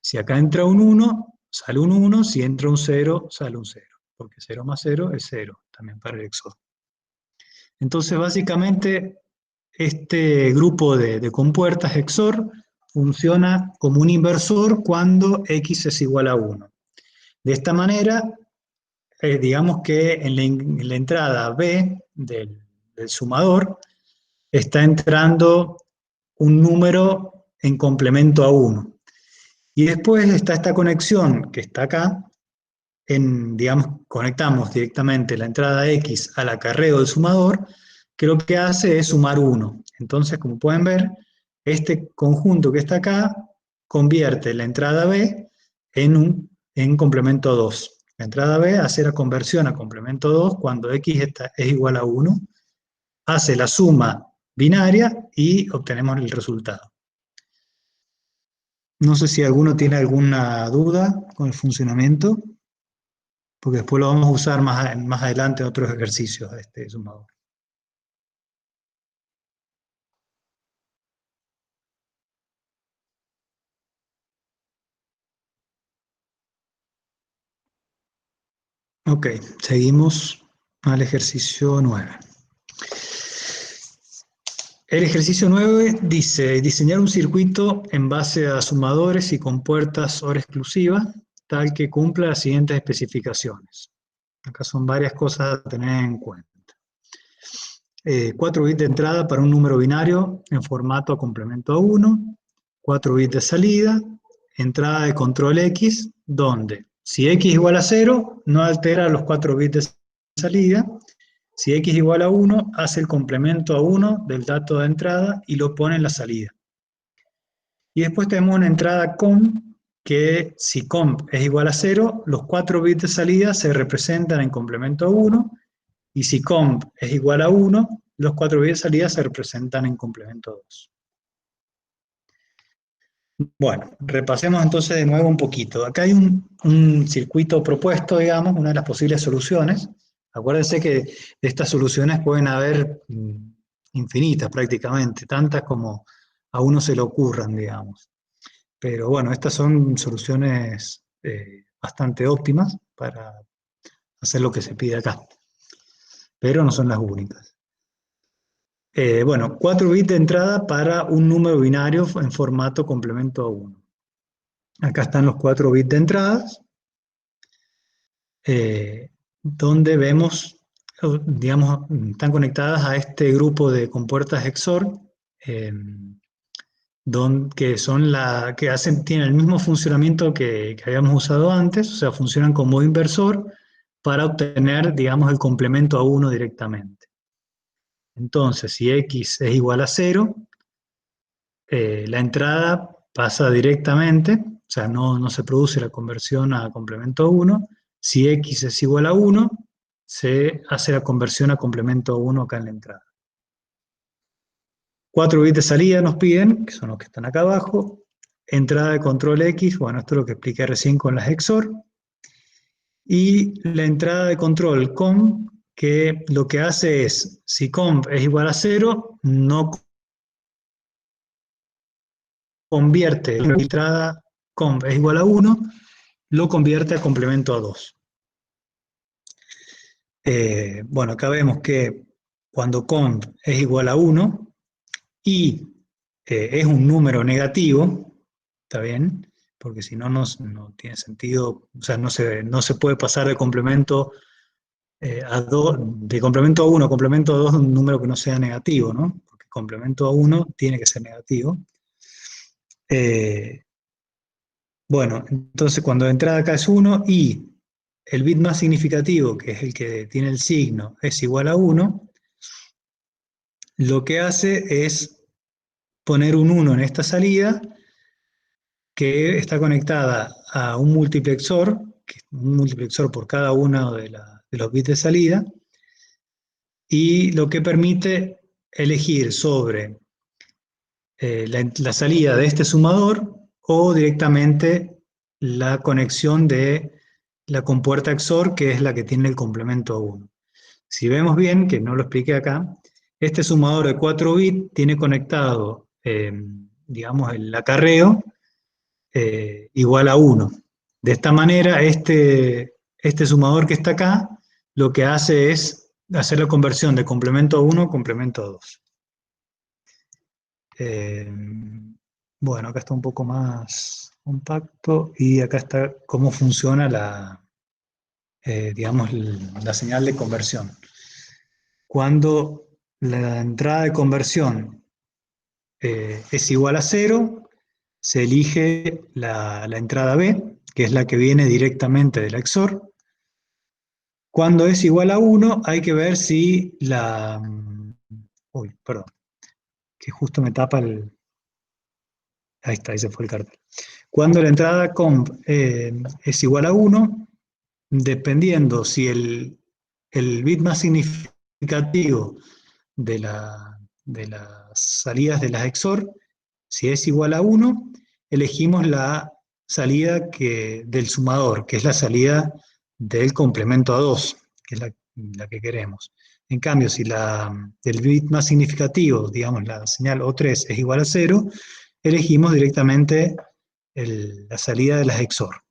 si acá entra un 1, sale un 1, si entra un 0, sale un 0. Porque 0 más 0 es 0, también para el XOR. Entonces, básicamente, este grupo de compuertas XOR funciona como un inversor cuando X es igual a 1. De esta manera, digamos que en la entrada B del sumador está entrando un número en complemento a 1. Y después está esta conexión que está acá, digamos, conectamos directamente la entrada X al acarreo del sumador, que lo que hace es sumar 1. Entonces, como pueden ver, este conjunto que está acá convierte la entrada B en complemento 2. La entrada B hace la conversión a complemento 2 cuando X es igual a 1, hace la suma binaria y obtenemos el resultado. No sé si alguno tiene alguna duda con el funcionamiento, porque después lo vamos a usar más adelante en otros ejercicios de este sumador. Ok, seguimos al ejercicio 9. El ejercicio 9 dice diseñar un circuito en base a sumadores y compuertas OR exclusivas, tal que cumpla las siguientes especificaciones. Acá son varias cosas a tener en cuenta. 4 bits de entrada para un número binario en formato a complemento a 1, 4 bits de salida, entrada de control X, donde si X igual a 0, no altera los 4 bits de salida. Si X igual a 1, hace el complemento a 1 del dato de entrada y lo pone en la salida. Y después tenemos una entrada comp, que si comp es igual a 0, los 4 bits de salida se representan en complemento a 1, y si comp es igual a 1, los 4 bits de salida se representan en complemento a 2. Bueno, repasemos entonces de nuevo un poquito. Acá hay un circuito propuesto, digamos, una de las posibles soluciones. Acuérdense que de estas soluciones pueden haber infinitas prácticamente, tantas como a uno se le ocurran, digamos. Pero bueno, estas son soluciones bastante óptimas para hacer lo que se pide acá. Pero no son las únicas. Bueno, 4 bits de entrada para un número binario en formato complemento a 1. Acá están los 4 bits de entradas, donde vemos, digamos, están conectadas a este grupo de compuertas XOR, que tienen el mismo funcionamiento que habíamos usado antes, o sea, funcionan como inversor para obtener, digamos, el complemento a 1 directamente. Entonces, si x es igual a 0, la entrada pasa directamente, o sea, no se produce la conversión a complemento 1. Si x es igual a 1, se hace la conversión a complemento 1 acá en la entrada. 4 bits de salida nos piden, que son los que están acá abajo. Entrada de control X, bueno, esto es lo que expliqué recién con las XOR. Y la entrada de control COMP, que lo que hace es, si COMP es igual a 0, no convierte la entrada COMP es igual a 1, lo convierte a complemento a 2. Bueno, acá vemos que cuando COMP es igual a 1 y es un número negativo, ¿está bien? Porque si no, no tiene sentido, o sea, no se puede pasar de complemento a 2, de complemento a 1 a complemento a 2 de un número que no sea negativo, ¿no? Porque complemento a 1 tiene que ser negativo. Bueno, entonces cuando la entrada acá es 1 y el bit más significativo, que es el que tiene el signo, es igual a 1, lo que hace es poner un 1 en esta salida que está conectada a un multiplexor, un multiplexor por cada uno de los bits de salida, y lo que permite elegir sobre la salida de este sumador o directamente la conexión de la compuerta XOR, que es la que tiene el complemento a 1. Si vemos bien, que no lo expliqué acá, este sumador de 4 bits tiene conectado, digamos, el acarreo igual a 1. De esta manera, este sumador que está acá, lo que hace es hacer la conversión de complemento a 1 a complemento a 2. Bueno, acá está un poco más compacto y acá está cómo funciona digamos, la señal de conversión. Cuando la entrada de conversión es igual a 0, se elige la entrada B, que es la que viene directamente de la XOR. Cuando es igual a 1, hay que ver si Uy, perdón, que justo me tapa el... Ahí está, ahí se fue el cartel. Cuando la entrada comp es igual a 1, dependiendo si el bit más significativo de las salidas de las XOR, si es igual a 1, elegimos la salida del sumador, que es la salida del complemento a 2, que es la que queremos. En cambio, si el bit más significativo, digamos la señal O3, es igual a 0, elegimos directamente la salida de las XOR.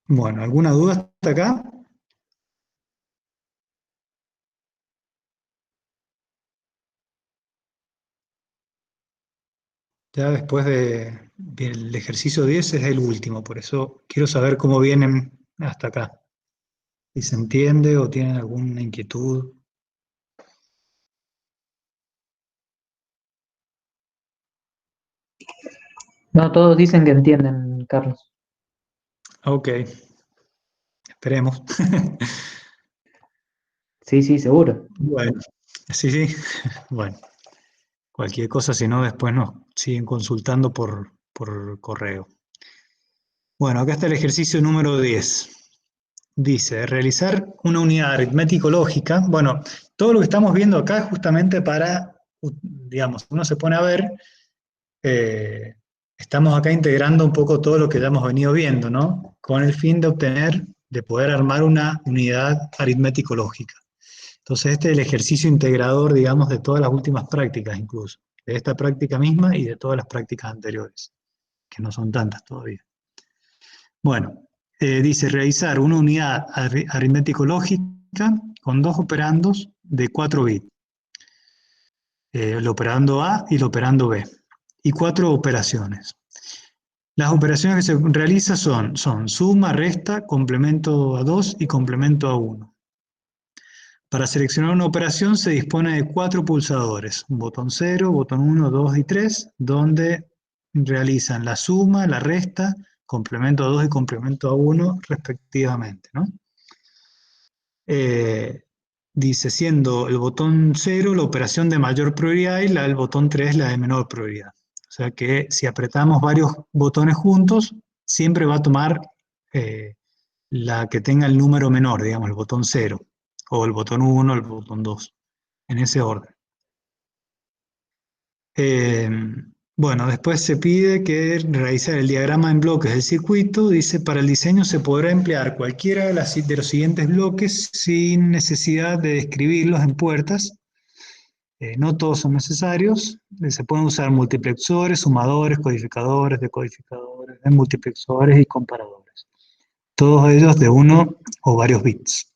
Bueno, ¿alguna duda hasta acá? Ya después del ejercicio 10 es el último, por eso quiero saber cómo vienen hasta acá. Si se entiende o tienen alguna inquietud. No, todos dicen que entienden, Carlos. Ok, esperemos. Sí, sí, seguro. Bueno, sí, bueno, cualquier cosa, si no, después nos siguen consultando por correo. Bueno, acá está el ejercicio número 10. Dice, realizar una unidad aritmético-lógica. Bueno, todo lo que estamos viendo acá es justamente para, digamos, uno se pone a ver, estamos acá integrando un poco todo lo que ya hemos venido viendo, ¿no? Con el fin de poder armar una unidad aritmético-lógica. Entonces este es el ejercicio integrador, digamos, de todas las últimas prácticas incluso, de esta práctica misma y de todas las prácticas anteriores, que no son tantas todavía. Bueno, dice realizar una unidad aritmético-lógica con dos operandos de 4 bits, el operando A y el operando B, y 4 operaciones. Las operaciones que se realizan son suma, resta, complemento a 2 y complemento a 1. Para seleccionar una operación se dispone de 4 pulsadores, un botón 0, botón 1, 2 y 3, donde realizan la suma, la resta, complemento a 2 y complemento a 1 respectivamente, ¿no? Dice, siendo el botón 0 la operación de mayor prioridad y la del botón 3 la de menor prioridad. O sea que si apretamos varios botones juntos, siempre va a tomar la que tenga el número menor, digamos, el botón 0, o el botón 1, el botón 2, en ese orden. Bueno, después se pide que realizar el diagrama en bloques del circuito. Dice, para el diseño se podrá emplear cualquiera de los siguientes bloques sin necesidad de describirlos en puertas. No todos son necesarios. Se pueden usar multiplexores, sumadores, codificadores, decodificadores, multiplexores y comparadores. Todos ellos de 1 o varios bits.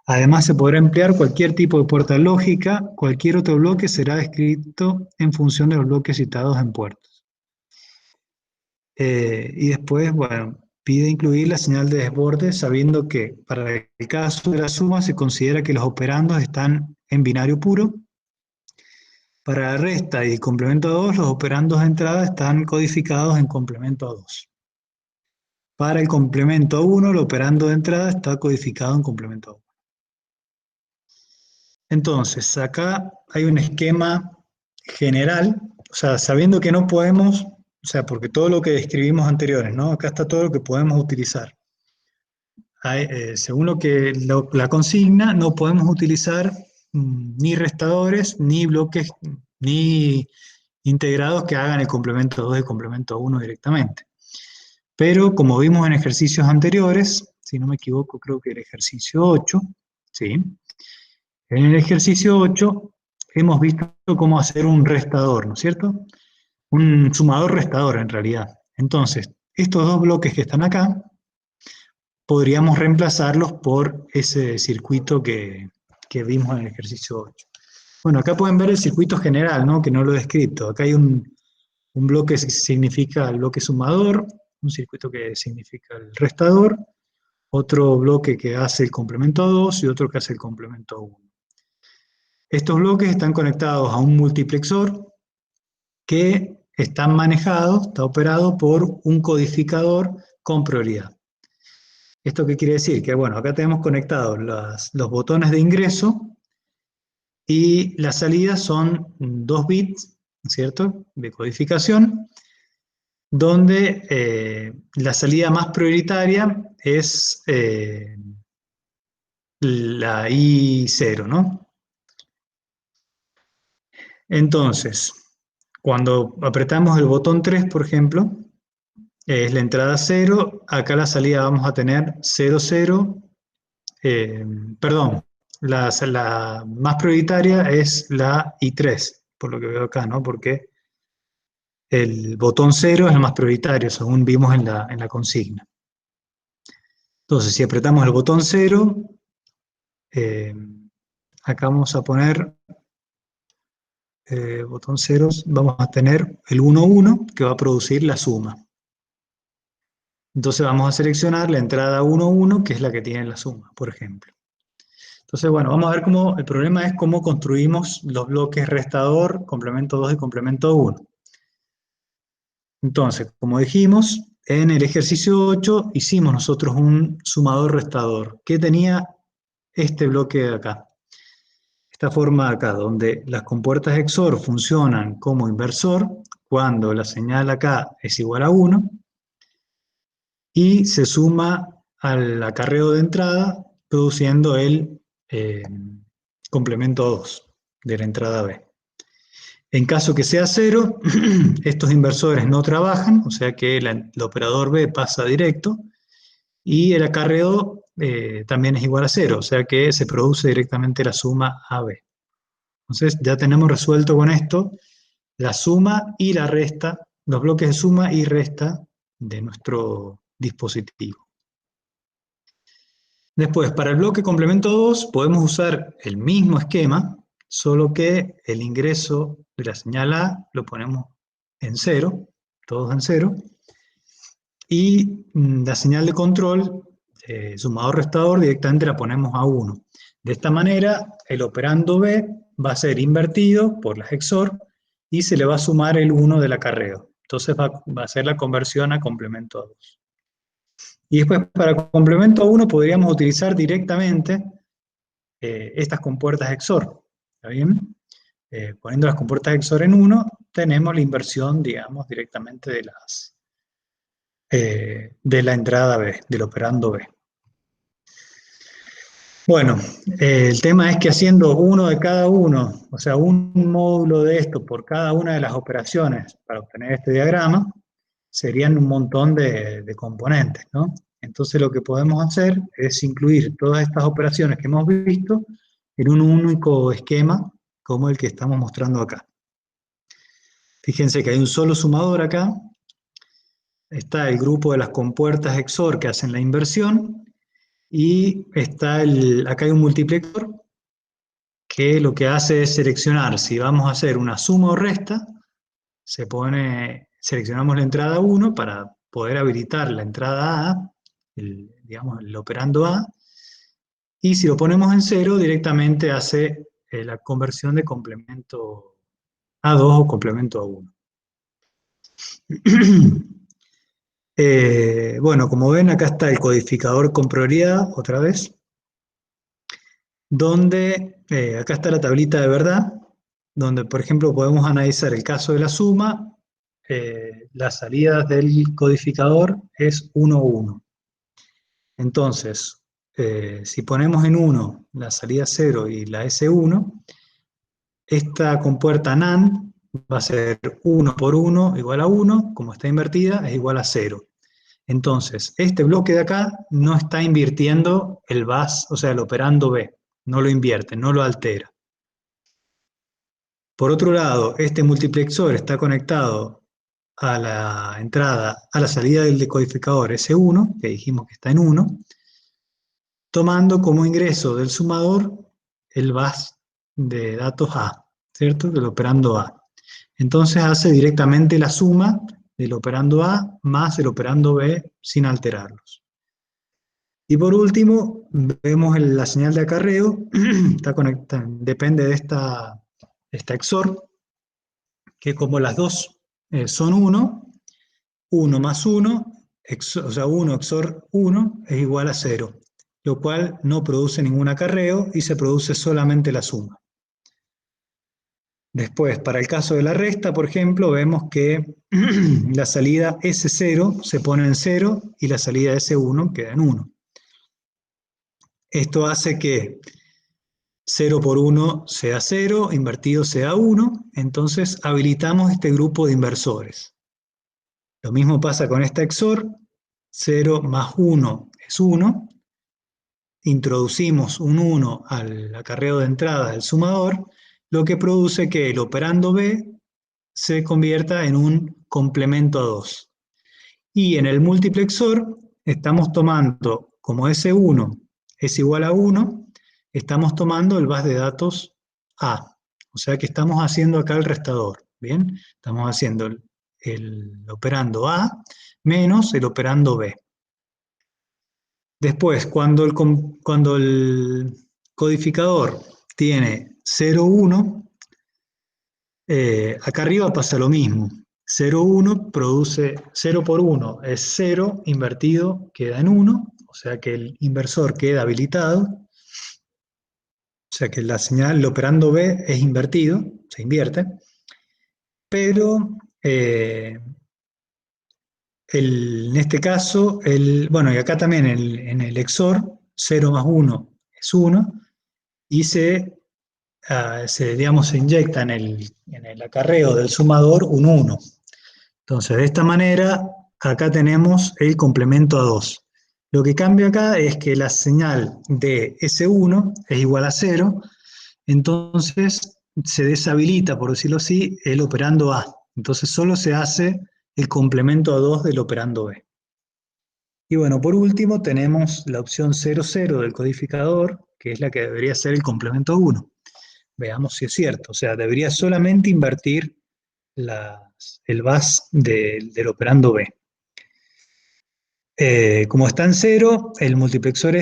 Además, se podrá emplear cualquier tipo de puerta lógica. Cualquier otro bloque será descrito en función de los bloques citados en puertas. Y después, bueno, pide incluir la señal de desborde, sabiendo que para el caso de la suma se considera que los operandos están en binario puro. Para la resta y complemento a 2, los operandos de entrada están codificados en complemento a 2. Para el complemento a 1, el operando de entrada está codificado en complemento a 1. Entonces, acá hay un esquema general, o sea, sabiendo que no podemos, o sea, porque todo lo que describimos anteriores, ¿no? Acá está todo lo que podemos utilizar. Según la consigna, no podemos utilizar ni restadores, ni bloques, ni integrados que hagan el complemento 2 y el complemento 1 directamente. Pero como vimos en ejercicios anteriores, si no me equivoco, creo que era ejercicio 8, ¿sí? En el ejercicio 8 hemos visto cómo hacer un restador, ¿no es cierto? Un sumador-restador en realidad. Entonces, estos dos bloques que están acá, podríamos reemplazarlos por ese circuito que vimos en el ejercicio 8. Bueno, acá pueden ver el circuito general, ¿no? Que no lo he descrito. Acá hay un bloque que significa el bloque sumador, un circuito que significa el restador, otro bloque que hace el complemento 2 y otro que hace el complemento 1. Estos bloques están conectados a un multiplexor que está operado por un codificador con prioridad. ¿Esto qué quiere decir? Que bueno, acá tenemos conectados los botones de ingreso y la salida son 2 bits, ¿cierto?, de codificación, donde la salida más prioritaria es la I0, ¿no? Entonces, cuando apretamos el botón 3, por ejemplo, es la entrada 0, acá la salida vamos a tener 0, 0, perdón, la más prioritaria es la I3, por lo que veo acá, ¿no? Porque el botón 0 es el más prioritario, según vimos en la consigna. Entonces, si apretamos el botón 0, acá vamos a poner botón 0, vamos a tener el 1, 1, que va a producir la suma. Entonces vamos a seleccionar la entrada 1, 1, que es la que tiene la suma, por ejemplo. Entonces, bueno, vamos a ver el problema es cómo construimos los bloques restador, complemento 2 y complemento 1. Entonces, como dijimos, en el ejercicio 8 hicimos nosotros un sumador-restador, que tenía este bloque de acá. Esta forma de acá, donde las compuertas XOR funcionan como inversor, cuando la señal acá es igual a 1, y se suma al acarreo de entrada, produciendo el complemento 2 de la entrada B. En caso que sea 0, estos inversores no trabajan, o sea que el operador B pasa directo, y el acarreo también es igual a 0, o sea que se produce directamente la suma AB. Entonces ya tenemos resuelto con esto la suma y la resta, los bloques de suma y resta de nuestro dispositivo. Después, para el bloque complemento 2 podemos usar el mismo esquema, solo que el ingreso de la señal A lo ponemos en 0, todos en 0, y la señal de control, sumador-restador, directamente la ponemos a 1. De esta manera, el operando B va a ser invertido por las XOR y se le va a sumar el 1 del acarreo. Entonces va a ser la conversión a complemento a 2. Y después para complemento a 1 podríamos utilizar directamente estas compuertas XOR, ¿está bien? Poniendo las compuertas XOR en 1, tenemos la inversión, digamos, directamente de la entrada B, del operando B. Bueno, el tema es que haciendo uno de cada uno, o sea, un módulo de esto por cada una de las operaciones para obtener este diagrama, serían un montón de componentes, ¿no? Entonces lo que podemos hacer es incluir todas estas operaciones que hemos visto en un único esquema como el que estamos mostrando acá. Fíjense que hay un solo sumador acá, está el grupo de las compuertas XOR que hacen la inversión, y está acá hay un multiplexor que lo que hace es seleccionar si vamos a hacer una suma o resta, seleccionamos la entrada 1 para poder habilitar la entrada A, digamos el operando A, y si lo ponemos en 0 directamente hace la conversión de complemento a 2 o complemento a 1. Bueno, como ven acá está el codificador con prioridad, otra vez, donde acá está la tablita de verdad, donde por ejemplo podemos analizar el caso de la suma, las salidas del codificador es 1, 1. Entonces, si ponemos en 1 la salida 0 y la S1, esta compuerta NAND va a ser 1 por 1 igual a 1, como está invertida, es igual a 0. Entonces, este bloque de acá no está invirtiendo el bus, o sea, el operando B, no lo invierte, no lo altera. Por otro lado, este multiplexor está conectado a la entrada, a la salida del decodificador S1, que dijimos que está en 1, tomando como ingreso del sumador el bus de datos A, ¿cierto? Del operando A. Entonces hace directamente la suma del operando A más el operando B sin alterarlos. Y por último, vemos la señal de acarreo, está conectada, depende de esta XOR, que como las dos son 1, 1 más 1, o sea 1 XOR 1 es igual a 0, lo cual no produce ningún acarreo y se produce solamente la suma. Después, para el caso de la resta, por ejemplo, vemos que la salida S0 se pone en 0 y la salida S1 queda en 1. Esto hace que 0 por 1 sea 0, invertido sea 1, entonces habilitamos este grupo de inversores. Lo mismo pasa con esta XOR, 0 más 1 es 1, introducimos un 1 al acarreo de entrada del sumador, lo que produce que el operando B se convierta en un complemento a 2. Y en el multiplexor estamos tomando, como S1 es igual a 1, estamos tomando el bus de datos A. O sea que estamos haciendo acá el restador, ¿bien? Estamos haciendo el operando A menos el operando B. Después, cuando el codificador tiene 0, 1, acá arriba pasa lo mismo. 0, 1 produce 0 por 1 es 0, invertido queda en 1, o sea que el inversor queda habilitado, o sea que la señal, el operando B es invertido, se invierte, pero en este caso, bueno, y acá también en el XOR, 0 más 1 es 1, y digamos, se inyecta en el acarreo del sumador un 1. Entonces, de esta manera, acá tenemos el complemento a 2. Lo que cambia acá es que la señal de S1 es igual a 0, entonces se deshabilita, por decirlo así, el operando A. Entonces solo se hace el complemento a 2 del operando B. Y bueno, por último tenemos la opción 00 del codificador, que es la que debería ser el complemento a 1. Veamos si es cierto, o sea, debería solamente invertir el bus del operando B. Como está en 0, el multiplexor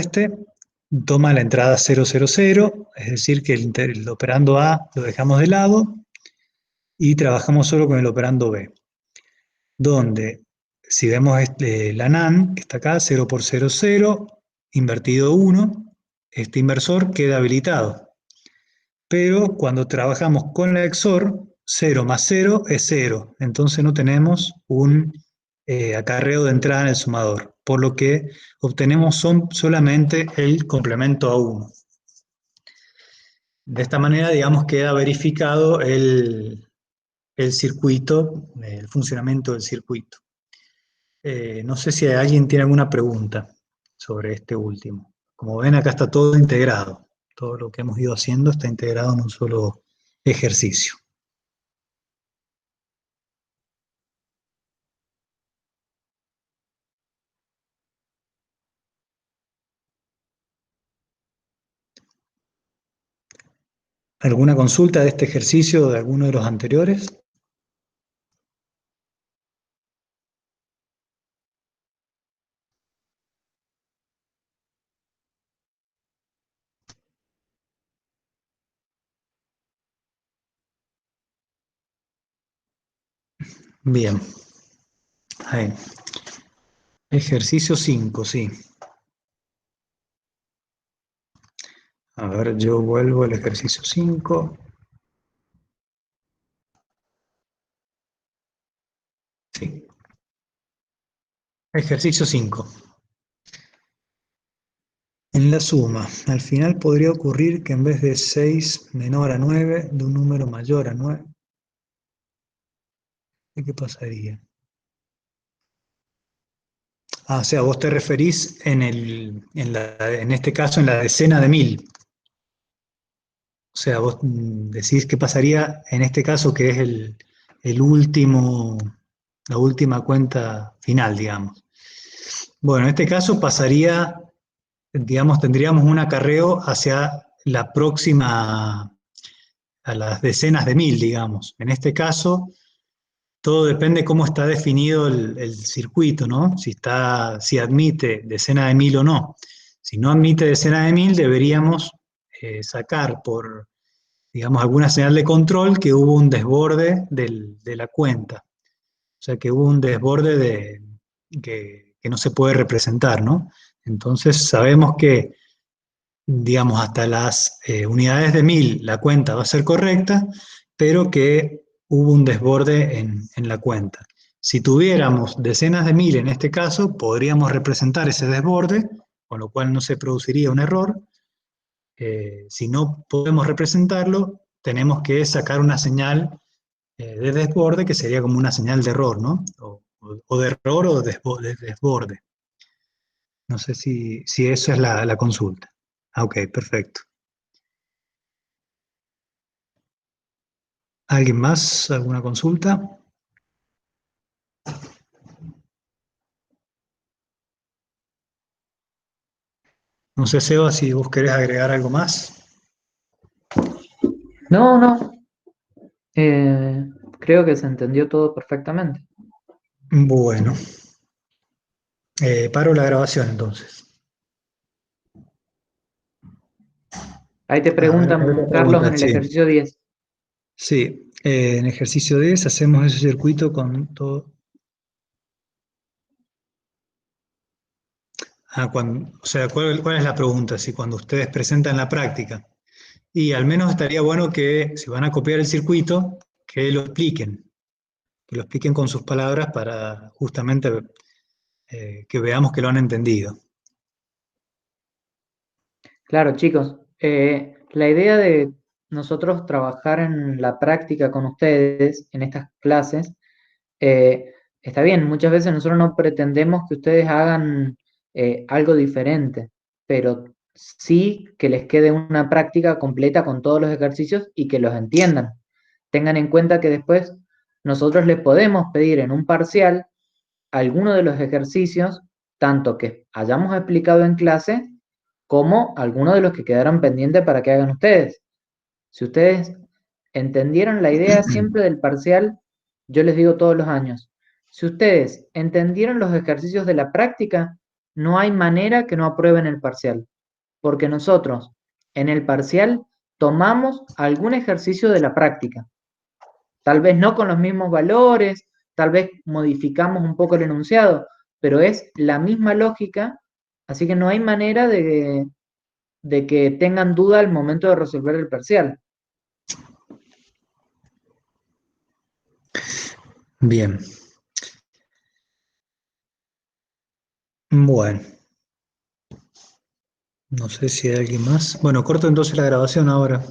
toma la entrada 000, es decir, que el operando A lo dejamos de lado y trabajamos solo con el operando B, donde si vemos la NAND, que está acá, 0 por 0, 0, invertido 1, este inversor queda habilitado. Pero cuando trabajamos con la XOR, 0 más 0 es 0. Entonces no tenemos un acarreo de entrada en el sumador, por lo que obtenemos solamente el complemento a 1. De esta manera, digamos, queda verificado el circuito, el funcionamiento del circuito. No sé si alguien tiene alguna pregunta sobre este último. Como ven, acá está todo integrado. Todo lo que hemos ido haciendo está integrado en un solo ejercicio. ¿Alguna consulta de este ejercicio o de alguno de los anteriores? Bien. Ahí. Ejercicio 5, sí. A ver, yo vuelvo al ejercicio 5. Sí. Ejercicio 5. En la suma, al final podría ocurrir que en vez de 6 menor a 9, de un número mayor a 9, ¿qué pasaría? Ah, o sea, vos te referís en este caso en la decena de 1000. O sea, vos decís qué pasaría en este caso que es el último, la última cuenta final, digamos. Bueno, en este caso pasaría, digamos, tendríamos un acarreo hacia la próxima, a las decenas de 1000, digamos. En este caso, todo depende cómo está definido el circuito, ¿no? Si admite decena de 1000 o no. Si no admite decena de 1000, deberíamos sacar por, digamos, alguna señal de control que hubo un desborde de la cuenta. O sea, que hubo un desborde que no se puede representar, ¿no? Entonces sabemos que, digamos, hasta las unidades de 1000 la cuenta va a ser correcta, pero que hubo un desborde en la cuenta. Si tuviéramos decenas de 1000 en este caso, podríamos representar ese desborde, con lo cual no se produciría un error. Si no podemos representarlo, tenemos que sacar una señal de desborde que sería como una señal de error, ¿no? O de error o de desborde. No sé si esa es la consulta. Ah, ok, perfecto. ¿Alguien más? ¿Alguna consulta? No sé, Seba, si vos querés agregar algo más. No, no. Creo que se entendió todo perfectamente. Bueno, paro la grabación entonces. Ahí te A ver, acá hay preguntan, otra Carlos, pregunta, en el sí. ejercicio 10. Sí, en ejercicio 10 hacemos ese circuito con todo. O sea, ¿cuál es la pregunta? Si cuando ustedes presentan la práctica. Y al menos estaría bueno que, si van a copiar el circuito, que lo expliquen con sus palabras para justamente que veamos que lo han entendido. Claro, chicos, la idea de nosotros trabajar en la práctica con ustedes en estas clases, está bien, muchas veces nosotros no pretendemos que ustedes hagan algo diferente, pero sí que les quede una práctica completa con todos los ejercicios y que los entiendan. Tengan en cuenta que después nosotros les podemos pedir en un parcial alguno de los ejercicios, tanto que hayamos explicado en clase, como algunos de los que quedaron pendientes para que hagan ustedes. Si ustedes entendieron la idea siempre del parcial, yo les digo todos los años, si ustedes entendieron los ejercicios de la práctica, no hay manera que no aprueben el parcial, porque nosotros en el parcial tomamos algún ejercicio de la práctica, tal vez no con los mismos valores, tal vez modificamos un poco el enunciado, pero es la misma lógica, así que no hay manera de que tengan duda al momento de resolver el parcial. Bien. Bueno, no sé si hay alguien más. Bueno, corto entonces la grabación ahora.